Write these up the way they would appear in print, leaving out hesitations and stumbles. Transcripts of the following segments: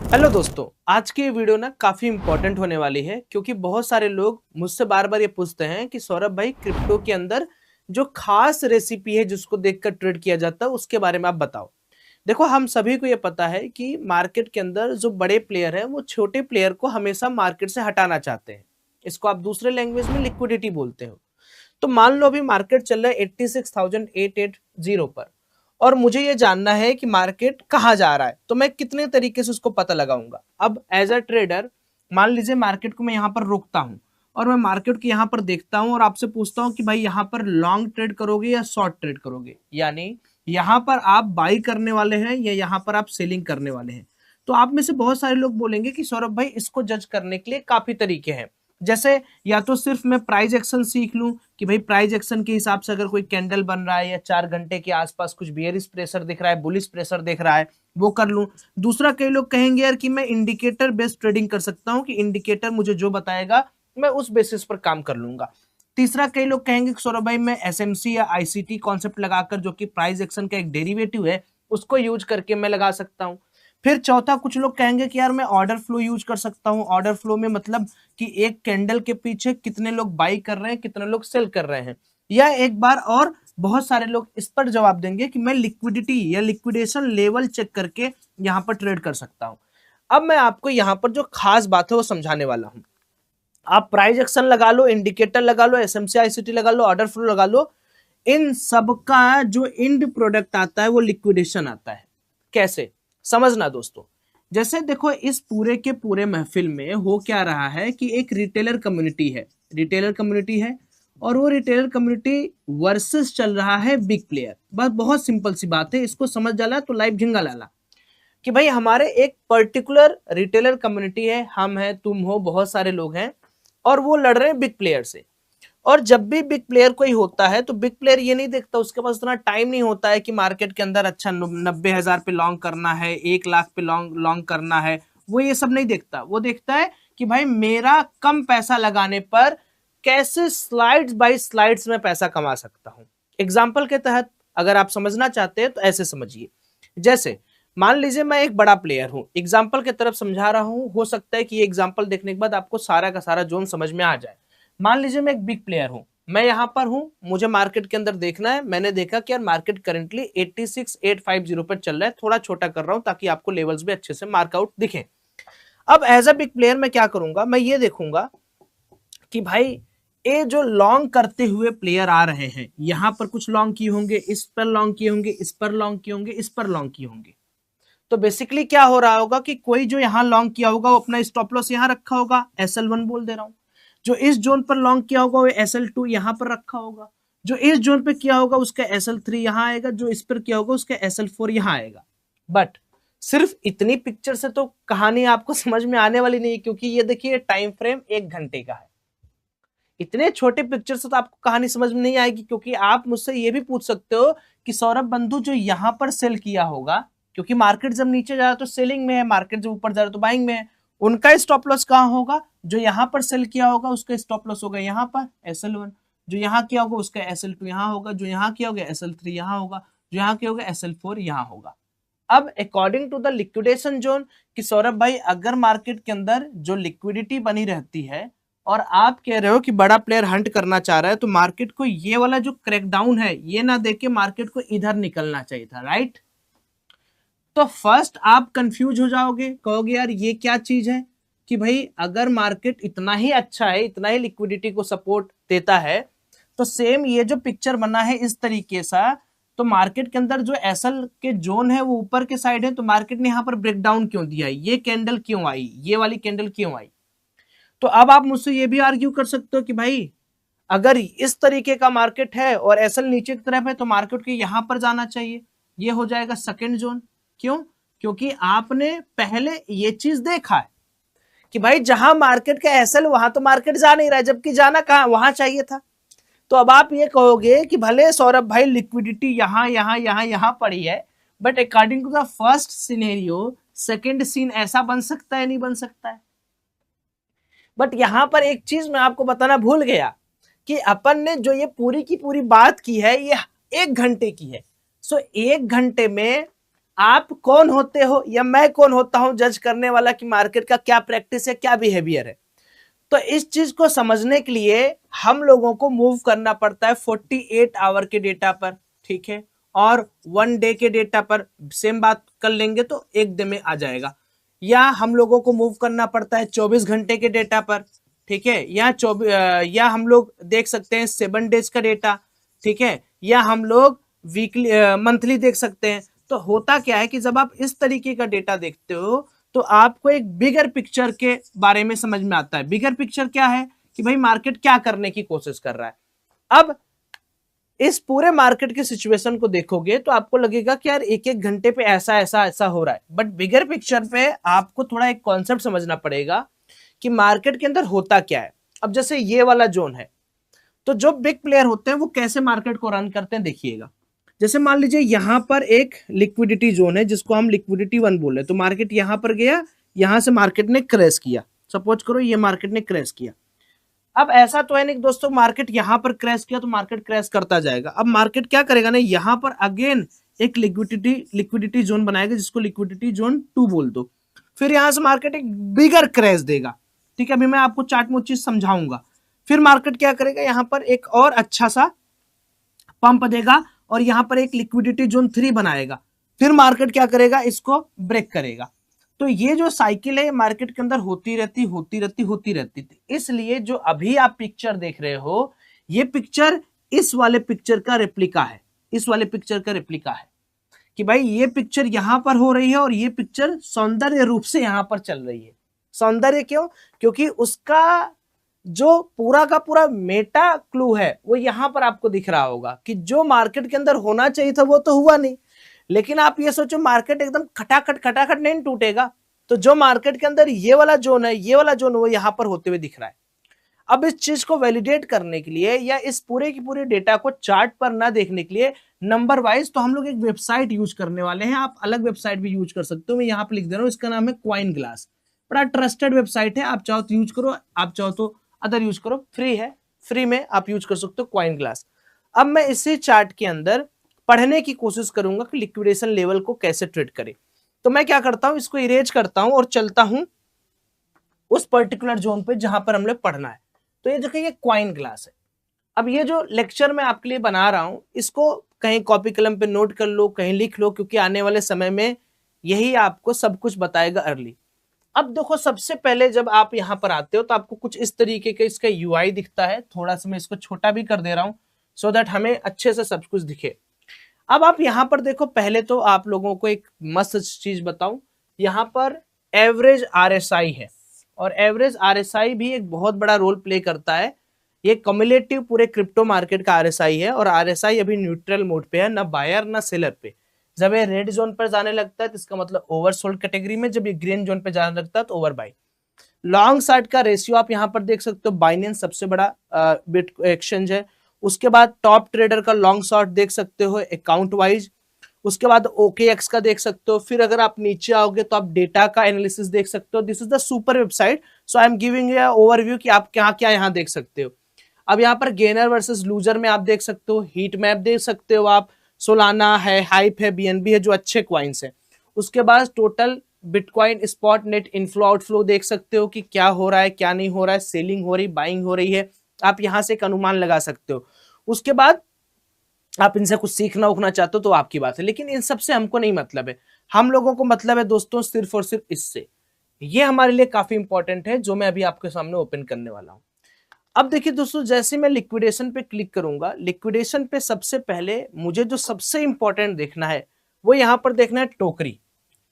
Hello दोस्तों, आज की ये वीडियो ना काफी इंपॉर्टेंट होने वाली है क्योंकि बहुत सारे लोग मुझसे बार बार ये पूछते हैं कि सौरभ भाई क्रिप्टो के अंदर जो खास रेसिपी है जिसको देखकर ट्रेड किया जाता है उसके बारे में आप बताओ। देखो, हम सभी को ये पता है कि मार्केट के अंदर जो बड़े प्लेयर हैं वो छोटे प्लेयर को हमेशा मार्केट से हटाना चाहते हैं। इसको आप दूसरे लैंग्वेज में लिक्विडिटी बोलते हो। तो मान लो अभी मार्केट चल रहा है 86,880 पर और मुझे ये जानना है कि मार्केट कहाँ जा रहा है, तो मैं कितने तरीके से उसको पता लगाऊंगा। अब एज अ ट्रेडर मान लीजिए मार्केट को मैं यहाँ पर रोकता हूँ और मैं मार्केट को यहाँ पर देखता हूँ और आपसे पूछता हूँ कि भाई यहाँ पर लॉन्ग ट्रेड करोगे या शॉर्ट ट्रेड करोगे, यानी यहाँ पर आप बाई करने वाले हैं या यहाँ पर आप सेलिंग करने वाले हैं। तो आप में से बहुत सारे लोग बोलेंगे कि सौरभ भाई इसको जज करने के लिए काफी तरीके हैं। जैसे या तो सिर्फ मैं प्राइस एक्शन सीख लूं कि भाई प्राइस एक्शन के हिसाब से अगर कोई कैंडल बन रहा है या 4 घंटे के आसपास कुछ बियरिश प्रेशर दिख रहा है, बुलिश प्रेशर दिख रहा है, वो कर लूं। दूसरा, कई लोग कहेंगे यार कि मैं इंडिकेटर बेस्ड ट्रेडिंग कर सकता हूं कि इंडिकेटर मुझे जो बताएगा मैं उस बेसिस पर काम कर लूंगा। तीसरा, कई लोग कहेंगे कि सौरभ भाई मैं एसएमसी या आईसीटी कॉन्सेप्ट लगाकर, जो कि प्राइस एक्शन का एक डेरिवेटिव है, उसको यूज करके मैं लगा सकता हूं। फिर चौथा, कुछ लोग कहेंगे कि यार मैं ऑर्डर फ्लो यूज कर सकता हूं। ऑर्डर फ्लो में मतलब कि एक कैंडल के पीछे कितने लोग बाई कर रहे हैं, कितने लोग सेल कर रहे हैं। या एक बार और बहुत सारे लोग इस पर जवाब देंगे कि मैं लिक्विडिटी या लिक्विडेशन लेवल चेक करके यहां पर ट्रेड कर सकता हूं। अब मैं आपको यहां पर जो खास बात है वो समझाने वाला हूं। आप प्राइस एक्शन लगा लो, इंडिकेटर लगा लो, एसएमसी आईसीटी लगा लो, ऑर्डर फ्लो लगा लो, इन सबका जो एंड प्रोडक्ट आता है वो लिक्विडेशन आता है। कैसे समझना दोस्तों, जैसे देखो इस पूरे के पूरे महफिल में हो क्या रहा है कि एक रिटेलर कम्युनिटी है, रिटेलर कम्युनिटी है और वो रिटेलर कम्युनिटी वर्सेस चल रहा है बिग प्लेयर। बस बहुत सिंपल सी बात है, इसको समझ डाला तो लाइव झिंगा लाला कि भाई हमारे एक पर्टिकुलर रिटेलर कम्युनिटी है, हम हैं, तुम हो, बहुत सारे लोग हैं और वो लड़ रहे हैं बिग प्लेयर से। और जब भी बिग प्लेयर कोई होता है तो बिग प्लेयर ये नहीं देखता, उसके पास इतना टाइम नहीं होता है कि मार्केट के अंदर अच्छा 90,000 पे लॉन्ग करना है, 1 लाख पे लॉन्ग लॉन्ग करना है। वो ये सब नहीं देखता, वो देखता है कि भाई मेरा कम पैसा लगाने पर कैसे स्लाइड्स बाय स्लाइड्स में पैसा कमा सकता हूं। एग्जाम्पल के तहत अगर आप समझना चाहते हैं तो ऐसे समझिए। जैसे मान लीजिए मैं एक बड़ा प्लेयर हूं, एग्जाम्पल की तरफ समझा रहा हूं, हो सकता है कि ये एग्जाम्पल देखने के बाद आपको सारा का सारा जोन समझ में आ जाए। मान लीजिए मैं एक बिग प्लेयर हूं, मैं यहां पर हूं, मुझे मार्केट के अंदर देखना है। मैंने देखा कि यार मार्केट करंटली 86,850 पर चल रहा है, थोड़ा छोटा कर रहा हूं ताकि आपको लेवल्स भी अच्छे से मार्कआउट दिखें। अब एज अ बिग प्लेयर मैं क्या करूंगा, मैं ये देखूंगा कि भाई ये जो लॉन्ग करते हुए प्लेयर आ रहे हैं, यहां पर कुछ लॉन्ग किए होंगे, इस पर लॉन्ग किए होंगे, इस पर लॉन्ग किए होंगे, इस पर लॉन्ग किए होंगे। तो बेसिकली क्या हो रहा होगा कि कोई जो यहां लॉन्ग किया होगा वो अपना स्टॉप लॉस यहां रखा होगा, SL1 बोल दे रहा हूं। जो इस जोन पर लॉन्ग किया होगा वो SL2 यहां पर रखा होगा। जो इस जोन पे किया होगा उसका SL3 यहां आएगा, जो इस पर किया होगा उसका SL4 यहां आएगा। बट सिर्फ इतनी पिक्चर से तो कहानी आपको समझ में आने वाली नहीं है, क्योंकि ये देखिए टाइम फ्रेम 1 घंटे का है। इतने छोटे पिक्चर से तो आपको कहानी समझ में नहीं आएगी, क्योंकि आप मुझसे ये भी पूछ सकते हो कि सौरभ बंधु जो यहां पर सेल किया होगा, क्योंकि मार्केट जब नीचे जा रहा है तो सेलिंग में है, मार्केट जब ऊपर जा रहा है तो बाइंग में है, उनका स्टॉप लॉस कहां होगा। जो यहां पर सेल किया होगा उसका स्टॉप लॉस होगा यहां पर SL1, जो यहां किया होगा उसका SL2 यहां होगा, जो यहां किया होगा SL3 यहां होगा, जो यहां किया होगा SL4 यहां होगा। अब according to the liquidation zone कि सौरभ भाई अगर मार्केट के अंदर जो लिक्विडिटी बनी रहती है और आप कह रहे हो कि बड़ा प्लेयर हंट करना चाह रहा है, तो मार्केट को ये वाला जो क्रैकडाउन है ये ना देके मार्केट को इधर निकलना चाहिए था, राइट। तो फर्स्ट आप कंफ्यूज हो जाओगे, कहोगे यार ये क्या चीज है कि भाई अगर मार्केट इतना ही अच्छा है, इतना ही लिक्विडिटी को सपोर्ट देता है, तो सेम ये जो पिक्चर बना है इस तरीके सा, तो मार्केट के अंदर जो एसएल के जोन है वो ऊपर के साइड है, तो मार्केट ने यहां पर ब्रेकडाउन क्यों दिया, ये कैंडल क्यों आई, ये वाली कैंडल क्यों आई। तो अब आप मुझसे ये भी आर्ग्यू कर सकते हो कि भाई अगर इस तरीके का मार्केट है और एसएल नीचे की तरफ है तो मार्केट को यहां पर जाना चाहिए, ये हो जाएगा सेकंड जोन। क्यों, क्योंकि आपने पहले ये चीज देखा है कि भाई जहां मार्केट का एसएल वहां तो मार्केट जा नहीं रहा है, जबकि जाना कहां, वहां चाहिए था। तो अब आप ये कहोगे कि भले सौरभ भाई लिक्विडिटी यहां यहां यहां यहां पड़ी है, but according to the first scenario second scene ऐसा बन सकता है, नहीं बन सकता है। बट यहां पर एक चीज मैं आपको बताना भूल गया कि अपन ने जो ये पूरी की पूरी बात की है ये 1 घंटे की है। सो 1 घंटे में आप कौन होते हो या मैं कौन होता हूं जज करने वाला कि मार्केट का क्या प्रैक्टिस है, क्या बिहेवियर है। तो इस चीज को समझने के लिए हम लोगों को मूव करना पड़ता है 48 आवर के डेटा पर, ठीक है, और 1 डे के डेटा पर सेम बात कर लेंगे तो एक दिन में आ जाएगा। या हम लोगों को मूव करना पड़ता है 24 घंटे के डेटा पर, ठीक है, या हम लोग देख सकते हैं 7 डेज का डेटा, ठीक है, या हम लोग वीकली मंथली देख सकते हैं। तो होता क्या है कि जब आप इस तरीके का डेटा देखते हो तो आपको एक बिगर पिक्चर के बारे में समझ में आता है। बिगर पिक्चर क्या है कि भाई मार्केट क्या करने की कोशिश कर रहा है। अब इस पूरे मार्केट के सिचुएशन को देखोगे तो आपको लगेगा कि यार एक एक घंटे पे ऐसा ऐसा ऐसा हो रहा है, बट बिगर पिक्चर पे आपको थोड़ा एक कॉन्सेप्ट समझना पड़ेगा कि मार्केट के अंदर होता क्या है। अब जैसे ये वाला जोन है, तो जो बिग प्लेयर होते हैं वो कैसे मार्केट को रन करते हैं देखिएगा। जैसे मान लीजिए यहां पर एक लिक्विडिटी जोन है जिसको हम लिक्विडिटी 1 बोल रहे हैं, तो मार्केट यहां पर गया, यहां से मार्केट ने क्रैश किया, सपोज करो ये मार्केट ने क्रैश किया। अब ऐसा तो है नहीं दोस्तों, मार्केट यहां पर क्रैश किया तो मार्केट क्रैश करता जाएगा। अब मार्केट क्या करेगा ना, यहां पर अगेन एक लिक्विडिटी जोन बनाएगा जिसको लिक्विडिटी जोन 2 बोल दो। फिर यहां से मार्केट एक बिगर क्रैश देगा, ठीक है, अभी मैं आपको चार्ट में चीज समझाऊंगा। फिर मार्केट क्या करेगा, यहां पर एक और अच्छा सा पंप देगा और यहां पर एक लिक्विडिटी जोन 3 बनाएगा। फिर मार्केट क्या करेगा, इसको ब्रेक करेगा। तो ये जो साइकिल है मार्केट के अंदर होती रहती थी। इसलिए जो अभी आप पिक्चर देख रहे हो, ये पिक्चर इस वाले पिक्चर का रेप्लिका है, इस वाले पिक्चर का रेप्लिका है कि भाई ये पिक्चर यहां पर हो रही है और ये पिक्चर सौंदर्य रूप से यहां पर चल रही है। सौंदर्य क्यों, क्योंकि उसका जो पूरा का पूरा मेटा क्लू है वो यहां पर आपको दिख रहा होगा कि जो मार्केट के अंदर होना चाहिए था वो तो हुआ नहीं। लेकिन आप ये सोचो मार्केट एकदम खटाखट नहीं टूटेगा, तो जो मार्केट के अंदर ये वाला जोन है, ये वाला जोन वो यहां पर होते हुए दिख रहा है। अब इस चीज को वैलिडेट करने के लिए या इस पूरे की पूरे डेटा को चार्ट पर ना देखने के लिए नंबर वाइज, तो हम लोग एक वेबसाइट यूज करने वाले हैं। आप अलग वेबसाइट भी यूज कर सकते हो, मैं यहाँ पे लिख दे रहा हूँ, इसका नाम है क्वाइन ग्लास। बड़ा ट्रस्टेड वेबसाइट है, आप चाहो तो यूज करो, आप चाहो तो अदर यूज करो, फ्री है, फ्री में आप यूज कर सकते हो क्वाइन ग्लास। अब मैं इसी चार्ट के अंदर पढ़ने की कोशिश करूंगा कि लिक्विडेशन लेवल को कैसे ट्रेड करें। तो मैं क्या करता हूं, इसको इरेज करता हूं और चलता हूं उस पर्टिकुलर जोन पे जहां पर हमने पढ़ना है। तो ये देखिए ये क्वाइन ग्लास है। अब ये जो लेक्चर मैं आपके लिए बना रहा हूं, इसको कहीं कॉपी कलम पे नोट कर लो, कहीं लिख लो, क्योंकि आने वाले समय में यही आपको सब कुछ बताएगा अर्ली। अब देखो सबसे पहले जब आप यहां पर आते हो तो आपको कुछ इस तरीके का इसका यूआई दिखता है। थोड़ा सा मैं इसको छोटा भी कर दे रहा हूं सो दैट हमें अच्छे से सब कुछ दिखे। अब आप यहां पर देखो, पहले तो आप लोगों को एक मस्त चीज बताऊं, यहां पर एवरेज आरएसआई है और एवरेज आरएसआई भी एक बहुत बड़ा रोल प्ले करता है। ये कम्युलेटिव पूरे क्रिप्टो मार्केट का आरएसआई है और आरएसआई अभी न्यूट्रल मोड पे है, ना बायर ना सेलर पे। जब ये रेड जोन पर जाने लगता है तो इसका मतलब ओवरसोल्ड कैटेगरी में, जब ये ग्रीन जोन पे जाने लगता है तो ओवर बाई। लॉन्ग साइड का रेशियो आप यहां पर देख सकते हो, बाइनेंस सबसे बड़ा बिट एक्सचेंज है। उसके बाद टॉप ट्रेडर का लॉन्ग शॉर्ट देख सकते हो अकाउंट वाइज। उसके बाद OKX का देख सकते हो। फिर अगर आप नीचे आओगे तो आप डेटा का एनालिसिस देख सकते हो। This is the super website, so I am giving you overview कि आप क्या क्या यहाँ देख सकते हो। अब यहाँ पर गेनर वर्सेस लूजर में आप देख सकते हो, हीट मैप देख सकते हो आप, सोलाना है, हाइप है, BNB है, जो अच्छे क्वाइंस है। उसके बाद total bitcoin spot net inflow outflow देख सकते हो कि क्या हो रहा है क्या नहीं हो रहा है, सेलिंग हो रही, बाइंग हो रही है, आप यहां से एक अनुमान लगा सकते हो। उसके बाद आप इनसे कुछ सीखना उखना चाहते हो तो आपकी बात है, लेकिन इन सबसे हमको नहीं मतलब है। हम लोगों को मतलब है दोस्तों सिर्फ और सिर्फ इससे। ये हमारे लिए काफी इंपॉर्टेंट है जो मैं अभी आपके सामने ओपन करने वाला हूं। अब देखिए दोस्तों, जैसे मैं लिक्विडेशन पे क्लिक करूंगा, लिक्विडेशन पे सबसे पहले मुझे जो सबसे इंपॉर्टेंट देखना है वो यहां पर देखना है टोकरी।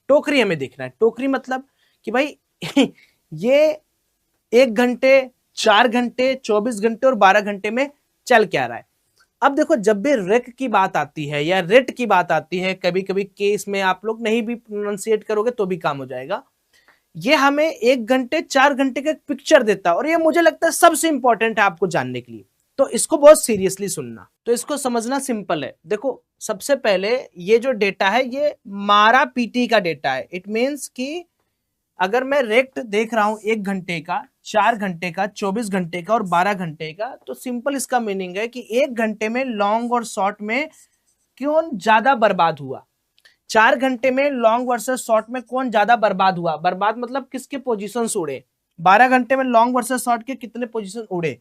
टोकरी हमें देखना है। टोकरी मतलब कि भाई ये 1 घंटे, 4 घंटे, 24 घंटे और 12 घंटे में चल क्या रहा है। अब देखो जब भी रेक की बात आती है या रेट की बात आती है, कभी कभी केस में आप लोग नहीं भी प्रोनाउंसिएट करोगे तो भी काम हो जाएगा। ये हमें 1 घंटे 4 घंटे का पिक्चर देता है और ये मुझे लगता है सबसे इंपॉर्टेंट है आपको जानने के लिए, तो इसको बहुत सीरियसली सुनना। तो इसको समझना सिंपल है। देखो सबसे पहले ये जो डेटा है ये मारा पीटी का डेटा है। इट मीन्स कि अगर मैं रेक्ट देख रहा हूं 1 घंटे का, 4 घंटे का, 24 घंटे का और 12 घंटे का, तो सिंपल इसका मीनिंग है कि 1 घंटे में लॉन्ग और शॉर्ट में क्यों ज्यादा बर्बाद हुआ, 4 घंटे में लॉन्ग वर्सेस शॉर्ट में कौन ज्यादा बर्बाद हुआ, बर्बाद मतलब किसके पोजीशन उड़े। 12 घंटे में लॉन्ग वर्सेस शॉर्ट के कितने पोजीशन उड़े,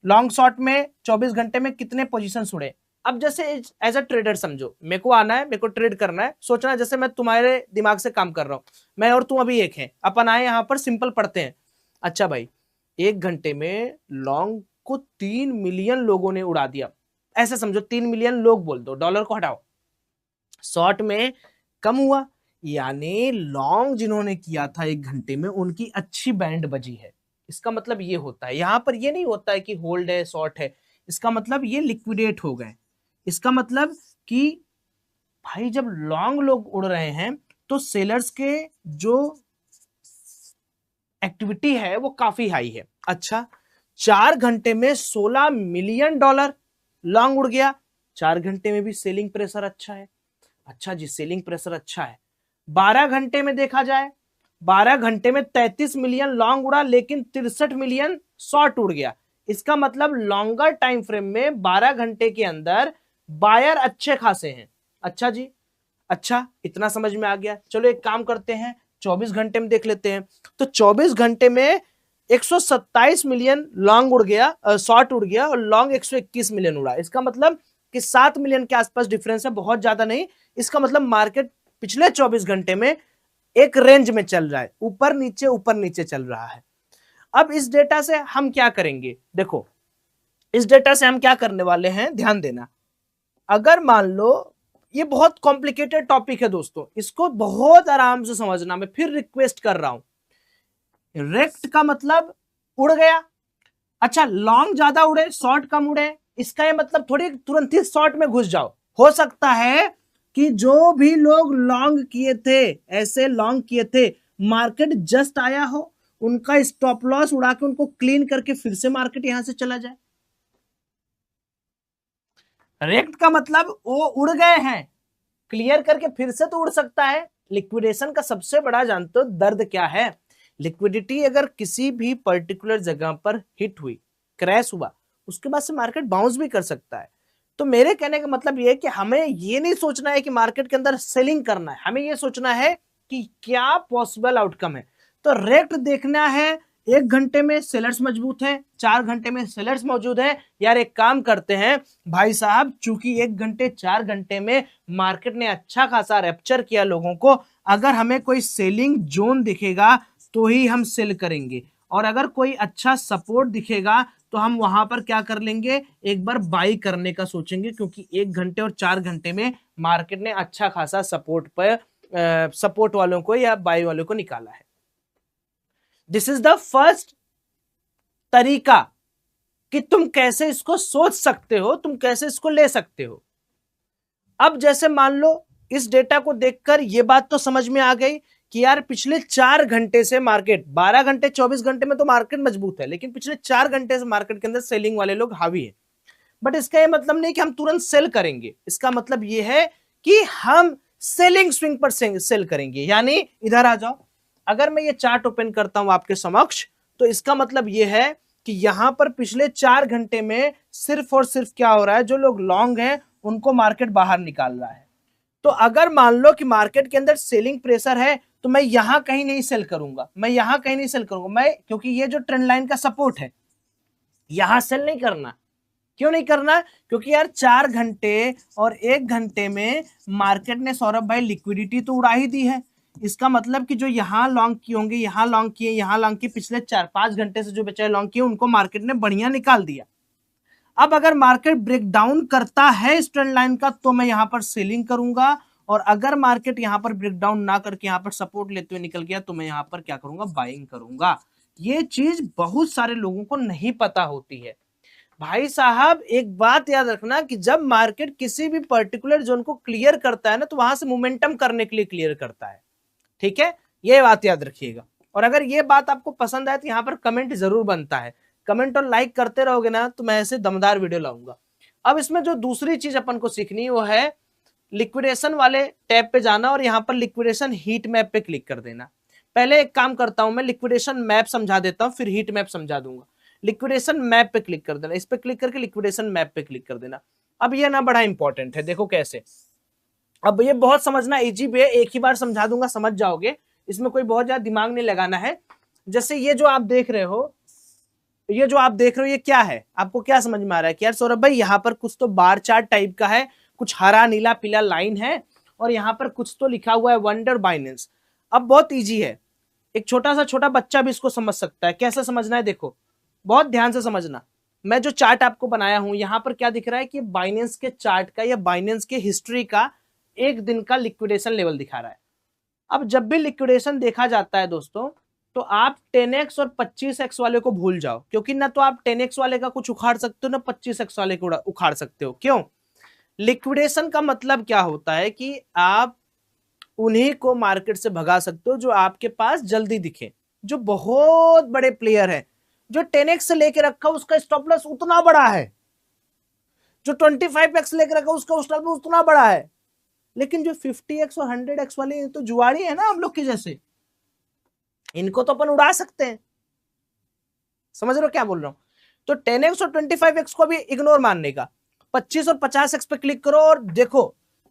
लॉन्ग शॉर्ट में 24 घंटे में कितने पोजीशन उड़े। अब जैसे एज अ ट्रेडर समझो, मेरे को आना है, मेरे को ट्रेड करना है, सोचना जैसे मैं तुम्हारे दिमाग से काम कर रहा हूं, मैं और तुम अभी एक हैं, अपन आए यहां पर, सिंपल पढ़ते हैं। अच्छा भाई, 1 घंटे में लॉन्ग को 3 मिलियन लोगों ने उड़ा दिया, ऐसे समझो 3 मिलियन लोग बोल दो, डॉलर को हटाओ। शॉर्ट में कम हुआ, यानी लॉन्ग जिन्होंने किया था 1 घंटे में उनकी अच्छी बैंड बजी है। इसका मतलब ये होता है, यहां पर ये नहीं होता है कि होल्ड है शॉर्ट है, इसका मतलब ये लिक्विडेट हो गए। इसका मतलब कि भाई जब लॉन्ग लोग उड़ रहे हैं तो सेलर्स के जो एक्टिविटी है वो काफी हाई है। अच्छा, 4 घंटे में 16 मिलियन डॉलर लॉन्ग उड़ गया, 4 घंटे में भी सेलिंग प्रेशर अच्छा है। अच्छा जी, सेलिंग प्रेशर अच्छा है। 12 घंटे में देखा जाए, 12 घंटे में 33 मिलियन लॉन्ग उड़ा, लेकिन 63 मिलियन शॉर्ट उड़ गया। इसका मतलब लॉन्गर टाइम फ्रेम में 12 घंटे के अंदर बायर अच्छे खासे हैं। अच्छा जी, अच्छा, इतना समझ में आ गया। चलो एक काम करते हैं, 24 घंटे में देख लेते हैं। तो 24 घंटे में 127 मिलियन लॉन्ग उड़ गया, शॉर्ट उड़ गया, और लॉन्ग 121 मिलियन उड़ा। इसका मतलब कि 7 मिलियन के आसपास डिफरेंस है, बहुत ज्यादा नहीं। इसका मतलब मार्केट पिछले 24 घंटे में एक रेंज में चल रहा है, ऊपर नीचे चल रहा है। अब इस डेटा से हम क्या करेंगे, देखो इस डेटा से हम क्या करने वाले हैं, ध्यान देना। अगर मान लो, ये बहुत कॉम्प्लिकेटेड टॉपिक है दोस्तों, इसको बहुत आराम से समझना, मैं फिर रिक्वेस्ट कर रहा हूं। रेक्ट का मतलब उड़ गया। अच्छा, लॉन्ग ज्यादा उड़े शॉर्ट कम उड़े, इसका ये मतलब थोड़ी तुरंत ही शॉर्ट में घुस जाओ। हो सकता है कि जो भी लोग लॉन्ग किए थे, ऐसे लॉन्ग किए थे, मार्केट जस्ट आया हो, उनका स्टॉप लॉस उड़ा के उनको क्लीन करके फिर से मार्केट यहां से चला जाए। रेक्ट का मतलब वो उड़ गए हैं, क्लियर करके फिर से तो उड़ सकता है। लिक्विडेशन का सबसे बड़ा जानते हो दर्द क्या है, लिक्विडिटी अगर किसी भी पर्टिकुलर जगह पर हिट हुई, क्रैश हुआ, उसके बाद से मार्केट बाउंस भी कर सकता है। तो मेरे कहने का मतलब ये है कि हमें ये नहीं सोचना है कि मार्केट के अंदर सेलिंग करना है, हमें ये सोचना है कि क्या पॉसिबल आउटकम है। तो रेट देखना है, 1 घंटे में सेलर्स मजबूत हैं, 4 घंटे में सेलर्स मौजूद हैं। यार एक काम करते हैं भाई साहब, चूंकि 1 घंटे 4 घंटे में मार्केट ने अच्छा खासा रैप्चर किया लोगों को, अगर हमें कोई सेलिंग जोन दिखेगा तो ही हम सेल करेंगे, और अगर कोई अच्छा सपोर्ट दिखेगा तो हम वहां पर क्या कर लेंगे, एक बार बाई करने का सोचेंगे, क्योंकि 1 घंटे और 4 घंटे में मार्केट ने अच्छा खासा सपोर्ट पर सपोर्ट वालों को या बाई वालों को निकाला है। दिस इज द फर्स्ट तरीका कि तुम कैसे इसको सोच सकते हो, तुम कैसे इसको ले सकते हो। अब जैसे मान लो इस डेटा को देखकर ये बात तो समझ में आ गई कि यार पिछले 4 घंटे से मार्केट, 12 घंटे 24 घंटे में तो मार्केट मजबूत है, लेकिन पिछले 4 घंटे से मार्केट के अंदर सेलिंग वाले लोग हावी है। बट इसका ये मतलब नहीं कि हम तुरंत सेल करेंगे, इसका मतलब ये है कि हम सेलिंग स्विंग पर सेल करेंगे। यानी इधर आ जाओ, अगर मैं ये चार्ट ओपन करता हूं आपके समक्ष, तो इसका मतलब ये है कि यहां पर पिछले 4 घंटे में सिर्फ और सिर्फ क्या हो रहा है, जो लोग लॉन्ग हैं उनको मार्केट बाहर निकाल रहा है। तो अगर मान लो कि मार्केट के अंदर सेलिंग प्रेशर है, तो मैं यहां कहीं नहीं सेल करूंगा, मैं यहां कहीं नहीं सेल करूंगा, मैं, क्योंकि ये जो ट्रेंड लाइन का सपोर्ट है, यहां सेल नहीं करना। क्यों नहीं करना, क्योंकि यार 4 घंटे और 1 घंटे में मार्केट ने सौरभ भाई लिक्विडिटी तो उड़ा ही दी है। इसका मतलब कि जो यहां लॉन्ग किए होंगे, यहां लॉन्ग किए, यहां लॉन्ग किए, पिछले 4-5 घंटे से जो बचाए लॉन्ग किए, उनको मार्केट ने बढ़िया निकाल दिया। अब अगर मार्केट ब्रेक डाउन करता है इस ट्रेंड लाइन का, तो मैं यहां पर सेलिंग करूंगा, और अगर मार्केट यहां पर ब्रेक डाउन ना करके यहां पर सपोर्ट लेते हुए निकल गया, तो मैं यहां पर क्या करूंगा, बाइंग करूंगा। ये चीज बहुत सारे लोगों को नहीं पता होती है। भाई साहब एक बात याद रखना कि जब मार्केट किसी भी पर्टिकुलर जोन को क्लियर करता है ना, तो वहां से मोमेंटम करने के लिए क्लियर करता है। ठीक है, ये बात याद रखिएगा। और अगर ये बात आपको पसंद आए तो यहाँ पर कमेंट जरूर बनता है, कमेंट और लाइक करते रहोगे ना, तो मैं ऐसे दमदार वीडियो लाऊंगा। अब इसमें जो दूसरी चीज अपन को सीखनी है वो है लिक्विडेशन वाले टैब पे जाना और यहाँ पर लिक्विडेशन हीट मैप पे क्लिक कर देना। पहले एक काम करता हूं, मैं लिक्विडेशन मैप समझा देता हूं, फिर हीट मैप समझा दूंगा। लिक्विडेशन मैप पे क्लिक कर देना, इस पे क्लिक करके लिक्विडेशन मैप पे क्लिक कर देना। अब ये ना बड़ा इंपॉर्टेंट है, देखो कैसे। अब ये बहुत समझना इजी भी है, एक ही बार समझा दूंगा समझ जाओगे, इसमें कोई बहुत ज्यादा दिमाग नहीं लगाना है। जैसे ये जो आप देख रहे हो, ये क्या है, आपको क्या समझ में आ रहा है कि यार सौरभ भाई यहाँ पर कुछ तो बार चार्ट टाइप का है, कुछ हरा नीला पीला लाइन है, और यहाँ पर कुछ तो लिखा हुआ है वंडर बाइनेंस। अब बहुत इजी है, एक छोटा बच्चा भी इसको समझ सकता है। कैसे समझना है देखो, बहुत ध्यान से समझना। मैं जो चार्ट आपको बनाया हूं, यहां पर क्या दिख रहा है कि बाइनेंस के चार्ट का या बाइनेंस के हिस्ट्री का एक दिन का लिक्विडेशन लेवल दिखा रहा है। अब जब भी लिक्विडेशन देखा जाता है दोस्तों, तो आप 10x और 25x वाले को भूल जाओ, क्योंकि ना तो आप 10x वाले का कुछ उखाड़ सकते हो ना 25x वाले को उखाड़ सकते हो। क्यों? लिक्विडेशन का मतलब क्या होता है कि आप उन्हीं को मार्केट से भगा सकते हो जो आपके पास जल्दी दिखे, जो बहुत बड़े प्लेयर है। जो 10x से लेके रखा उसका स्टॉप लॉस उतना बड़ा है, जो 25x लेके रखा उसका स्टॉप लॉस उतना बड़ा है, लेकिन जो 50x और 100x वाले तो जुआड़ी है ना हम लोग के जैसे, इनको तो अपन उड़ा सकते हैं। समझ रहे हो क्या बोल रहा हूं? तो 10x और 25x को भी इग्नोर मानने का, 25 और 50x पे क्लिक करो और देखो,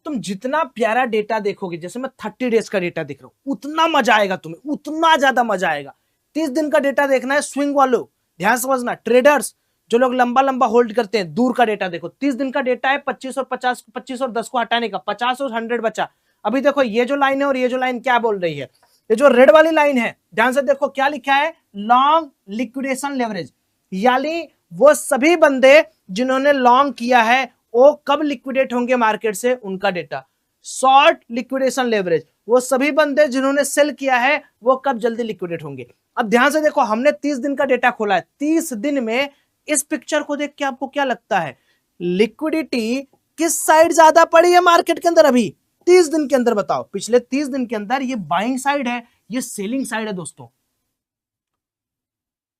तुम जितना प्यारा डेटा देखोगे, जैसे मैं 30 डेज का डेटा देख रहा हूं, उतना मजा आएगा तुम्हें, उतना ज्यादा मजा आएगा। 30 दिन का डेटा देखना है स्विंग वालों, ध्यान समझना, ट्रेडर्स जो लोग लंबा लंबा होल्ड करते हैं, दूर का डेटा देखो। 30 दिन का डेटा है 25 और 50, 25 और 10 को हटाने का, 50 और 100 बचा। अभी देखो ये जो लाइन है और ये जो लाइन क्या बोल रही है, ये जो रेड वाली लाइन है, ध्यान से देखो क्या लिखा है, लॉन्ग लिक्विडेशन लेवरेज। यानी वो सभी बंदे जिन्होंने लॉन्ग किया है वो कब लिक्विडेट होंगे मार्केट से, उनका डेटा। शॉर्ट लिक्विडेशन लेवरेज, वो सभी बंदे जिन्होंने सेल किया है वो कब जल्दी लिक्विडेट होंगे। अब ध्यान से देखो, हमने 30 दिन का डेटा खोला है। 30 दिन में इस पिक्चर को देख के आपको क्या लगता है, लिक्विडिटी किस साइड ज्यादा पड़ी है मार्केट के अंदर अभी 30 दिन के अंदर? बताओ, पिछले 30 दिन के अंदर ये बाइंग साइड है, ये सेलिंग साइड है दोस्तों।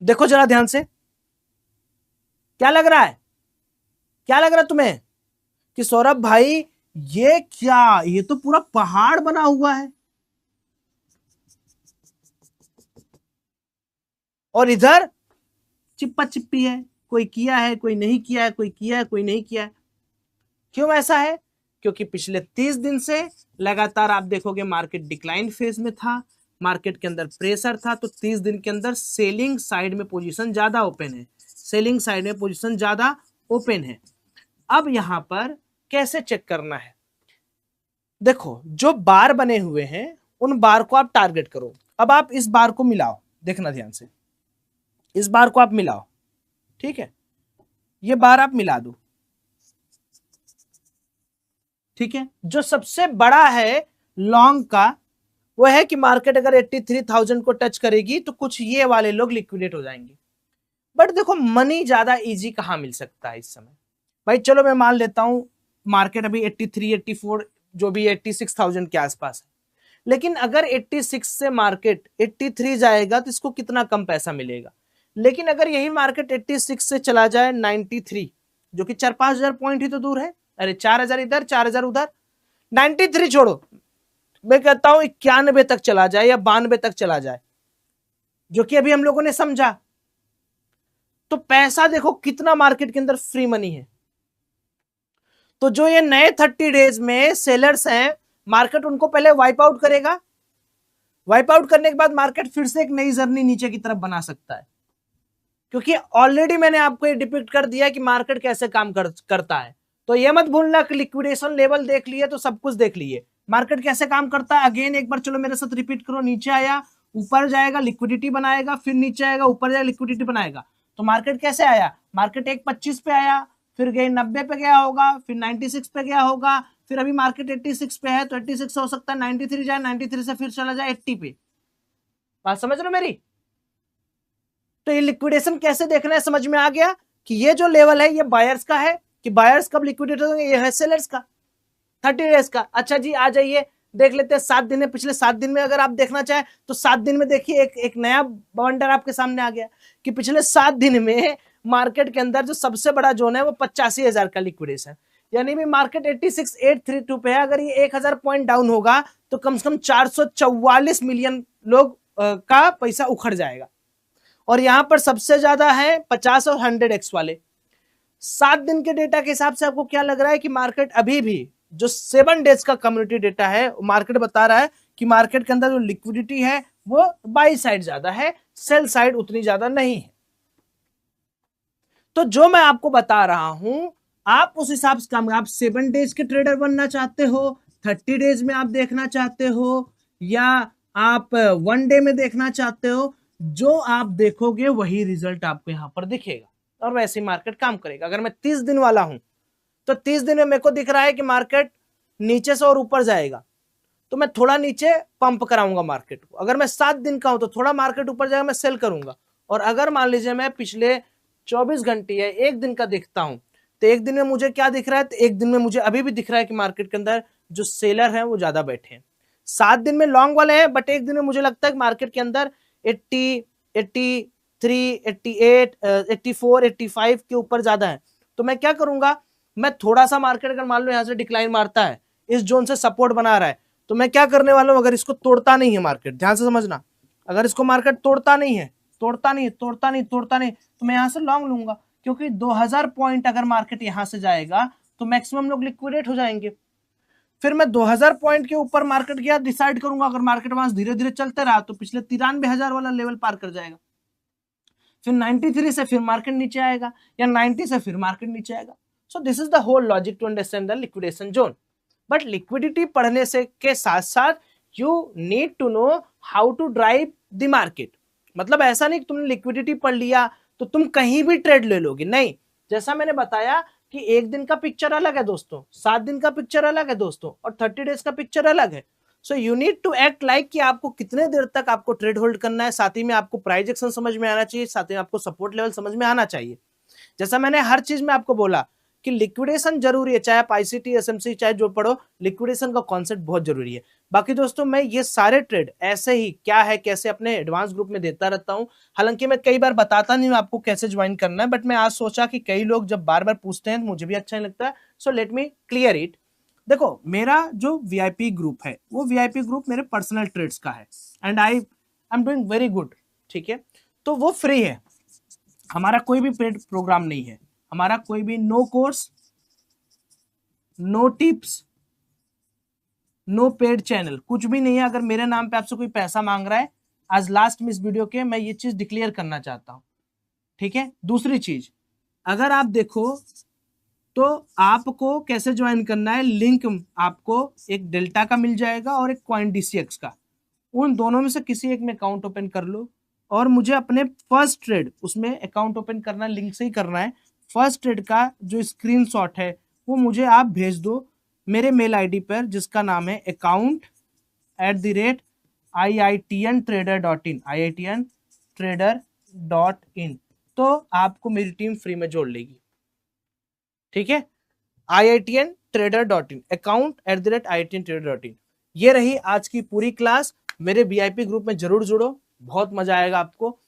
देखो जरा ध्यान से, क्या लग रहा है, क्या लग रहा है तुम्हें कि सौरभ भाई ये क्या, ये तो पूरा पहाड़ बना हुआ है, और इधर चिप्पा चिप्पी है, कोई किया है कोई नहीं किया है, कोई किया है कोई नहीं किया है। क्यों ऐसा है? क्योंकि पिछले 30 दिन से लगातार आप देखोगे मार्केट डिक्लाइन फेज में था, मार्केट के अंदर प्रेशर था, तो 30 दिन के अंदर सेलिंग साइड में पोजीशन ज्यादा ओपन है, सेलिंग साइड में पोजीशन ज्यादा ओपन है। अब यहां पर कैसे चेक करना है, देखो जो बार बने हुए हैं उन बार को आप टारगेट करो। अब आप इस बार को मिलाओ, देखना ध्यान से, इस बार को आप मिलाओ, ठीक है, ये बार आप मिला दो, ठीक है। जो सबसे बड़ा है लॉन्ग का वो है कि मार्केट अगर 83,000 को टच करेगी तो कुछ ये वाले लोग लिक्विडेट हो जाएंगे। बट देखो मनी ज्यादा इजी कहां मिल सकता है इस समय भाई, चलो मैं मान लेता हूं मार्केट अभी 83, 84, जो भी 86,000 के आसपास है, लेकिन अगर 86 से मार्केट 83 जाएगा तो इसको कितना कम पैसा मिलेगा। लेकिन अगर यही मार्केट 86 से चला जाए 93, जो कि 4-5 हजार पॉइंट ही तो दूर है, अरे 4,000 इधर 4,000 उधर, 93 छोड़ो, मैं कहता हूं 91 तक चला जाए या 92 तक चला जाए, जो कि अभी हम लोगों ने समझा, तो पैसा देखो कितना मार्केट के अंदर फ्री मनी है। तो जो ये नए 30 डेज में सेलर्स हैं, मार्केट उनको पहले वाइप आउट करेगा, वाइप आउट करने के बाद मार्केट फिर से एक नई जर्नी नीचे की तरफ बना सकता है, क्योंकि ऑलरेडी मैंने आपको ये डिपिक्ट कर दिया कि मार्केट कैसे काम करता है। तो ये मत भूलना कि लिक्विडेशन लेवल देख लिए तो सब कुछ देख लिए, मार्केट कैसे काम करता है अगेन एक बार चलो मेरे साथ रिपीट करो। नीचे आया, ऊपर जाएगा, लिक्विडिटी बनाएगा, फिर नीचे आएगा, ऊपर जाएगा, लिक्विडिटी बनाएगा। तो मार्केट कैसे आया, मार्केट 1.25 पे आया, फिर गए 90 पे गया होगा, फिर 96 पे गया होगा, फिर अभी मार्केट 86 पे है, तो 86 से हो सकता है 93 जाए, 93 से फिर चला जाए 80 पे। बात समझ रहे हो मेरी? तो ये लिक्विडेशन कैसे देखना है समझ में आ गया कि ये जो लेवल है ये बायर्स का है, कि बायर्स कब लिक्विडेट होंगे, ये है सेलर्स का 30 डेज का। अच्छा जी आ जाइए देख लेते हैं 7 दिन में, पिछले 7 दिन में अगर आप देखना चाहें तो 7 दिन में देखिए एक नया वंडर आपके सामने आ गया कि पिछले 7 दिन में मार्केट के अंदर जो सबसे बड़ा जोन है वो 85,000 का लिक्विडेशन, यानी भी मार्केट 86,832 पे है। अगर ये 1,000 पॉइंट डाउन होगा तो कम से कम 444 मिलियन लोग का पैसा उखड़ जाएगा। और यहां पर सबसे ज्यादा है 50 और 100x वाले। 7 दिन के डेटा के हिसाब से आपको क्या लग रहा है कि मार्केट अभी भी जो 7 डेज का कम्युनिटी डेटा है, मार्केट बता रहा है कि मार्केट के अंदर जो लिक्विडिटी है वो बाई साइड ज्यादा है, सेल साइड उतनी ज्यादा नहीं है। तो जो मैं आपको बता रहा हूं आप उस हिसाब से काम, आप 7 डेज के ट्रेडर बनना चाहते हो, 30 डेज में आप देखना चाहते हो, या आप 1 डे में देखना चाहते हो, जो आप देखोगे वही रिजल्ट आपको यहां पर दिखेगा और वैसे ही मार्केट काम करेगा। अगर मैं 30 दिन वाला हूं तो 30 दिन में मेरे को दिख रहा है कि मार्केट नीचे से और ऊपर जाएगा, तो मैं थोड़ा नीचे पंप कराऊंगा मार्केट को। अगर मैं 7 दिन का हूं तो थोड़ा मार्केट ऊपर जाएगा, मैं सेल करूंगा। और अगर मान लीजिए मैं पिछले 24 घंटे या एक दिन का देखता हूं, तो एक दिन में मुझे क्या दिख रहा है, तो एक दिन में मुझे अभी भी दिख रहा है कि मार्केट के अंदर जो सेलर है वो ज्यादा बैठे हैं। 7 दिन में लॉन्ग वाले हैं, बट एक दिन में मुझे लगता है कि मार्केट के अंदर 80, 83, 88, 84, 85 के ऊपर ज्यादा है। तो मैं क्या करूंगा, मैं थोड़ा सा मार्केट अगर मान लो यहां से डिक्लाइन मारता है, इस जोन से सपोर्ट बना रहा है, तो मैं क्या करने वाला हूं, अगर इसको तोड़ता नहीं है मार्केट, ध्यान से समझना, अगर इसको मार्केट तोड़ता नहीं है, तोड़ता नहीं, तो मैं यहां से लॉन्ग लूंगा, क्योंकि 2000 पॉइंट अगर मार्केट यहां से जाएगा तो मैक्सिमम लोग लिक्विडेट हो जाएंगे। फिर मैं 2000 पॉइंट के ऊपर मार्केट गया, डिसाइड करूंगा अगर मार्केट वहां धीरे धीरे चलते रहा तो पिछले 93,000 वाला लेवल पार कर जाएगा। फिर 93 से फिर मार्केट नीचे आएगा, या 90 से फिर मार्केट नीचे आएगा। So this is the whole logic to understand the liquidation zone. But liquidity पढ़ने से के साथ साथ you need to know how to drive the market. मतलब ऐसा नहीं कि तुमने लिक्विडिटी पढ़ लिया तो तुम कहीं भी ट्रेड ले लोगे, नहीं। जैसा मैंने बताया कि एक दिन का पिक्चर अलग है दोस्तों, 7 दिन का पिक्चर अलग है दोस्तों, और 30 डेज का पिक्चर अलग है। So you need to act like कि आपको कितने देर तक आपको ट्रेड होल्ड करना है, साथ ही में आपको प्राइस एक्शन समझ में आना चाहिए, साथ ही में आपको सपोर्ट लेवल समझ में आना चाहिए। जैसा मैंने हर चीज में आपको बोला कि लिक्विडेशन जरूरी है, चाहे आप आईसीटी एसएमसी चाहे जो पढ़ो, लिक्विडेशन का कॉन्सेप्ट बहुत जरूरी है। बाकी दोस्तों मैं ये सारे ट्रेड ऐसे ही क्या है कैसे अपने एडवांस ग्रुप में देता रहता हूं। हालांकि मैं कई बार बताता नहीं हूं आपको कैसे ज्वाइन करना है, बट मैं आज सोचा कि कई लोग जब बार बार पूछते हैं तो मुझे भी अच्छा नहीं लगता है, so let me clear it. देखो मेरा जो वीआईपी ग्रुप है वो वीआईपी ग्रुप मेरे पर्सनल ट्रेड्स का है, and I am doing very good, ठीक है। तो वो फ्री है, हमारा कोई भी पेड प्रोग्राम नहीं है, हमारा कोई भी no course, no tips, no paid channel, कुछ भी नहीं है। अगर मेरे नाम पे आपसे कोई पैसा मांग रहा है, आज लास्ट में इस वीडियो के मैं ये चीज डिक्लेयर करना चाहता हूं, ठीक है। दूसरी चीज, अगर आप देखो तो आपको कैसे ज्वाइन करना है, लिंक आपको एक डेल्टा का मिल जाएगा और एक कॉइन डीसीएक्स का, उन दोनों में से किसी एक में अकाउंट ओपन कर लो और मुझे अपने फर्स्ट ट्रेड उसमें अकाउंट ओपन करना, लिंक से ही करना है। फर्स्ट ट्रेड का जो स्क्रीनशॉट है वो मुझे आप भेज दो मेरे मेल आईडी पर, जिसका नाम है account@iitntrader.in, iitntrader.in। तो आपको मेरी टीम फ्री में जोड़ लेगी, ठीक है। iitntrader.in, account@iitntrader.in। ये रही आज की पूरी क्लास। मेरे वीआईपी ग्रुप में जरूर जुड़ो, बहुत मजा आएगा आपको।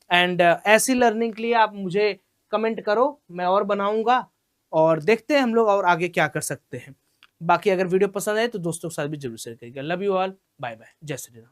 एंड ऐसी लर्निंग के लिए आप मुझे कमेंट करो, मैं और बनाऊंगा और देखते हैं हम लोग और आगे क्या कर सकते हैं। बाकी अगर वीडियो पसंद आए तो दोस्तों के साथ भी जरूर शेयर करिएगा। Love you all, bye bye, जय श्री राम।